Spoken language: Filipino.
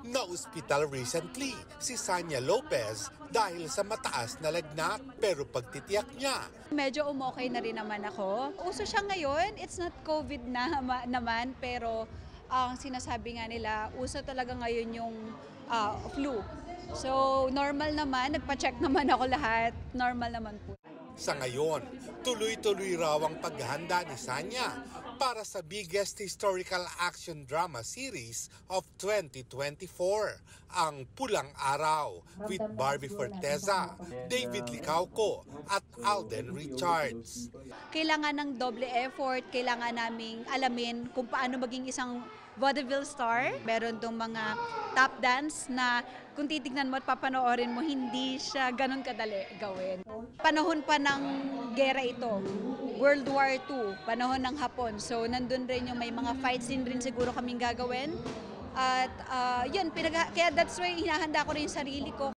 Na-ospital recently si Sanya Lopez dahil sa mataas na lagnat, pero pagtitiyak niya, medyo umokay na rin naman ako. Uso siya ngayon, it's not COVID na naman, pero ang sinasabi nga nila, uso talaga ngayon yung flu. So normal naman, nagpa-check naman ako lahat, normal naman po. sa ngayon, tuloy-tuloy raw ang paghahanda ni Sanya para sa biggest historical action drama series of 2024, ang Pulang Araw, with Barbie Forteza, David Licauco at Alden Richards. Kailangan ng doble effort, kailangan naming alamin kung paano maging isang vaudeville star. Meron tong mga tap dance na kung titignan mo at papanoorin mo, hindi siya ganun kadali gawin. Panahon pa ng gera ito, World War II, panahon ng Hapon. So nandun rin yung may mga fight scene rin siguro kaming gagawin. At yun, kaya that's why hinahanda ko rin yung sarili ko.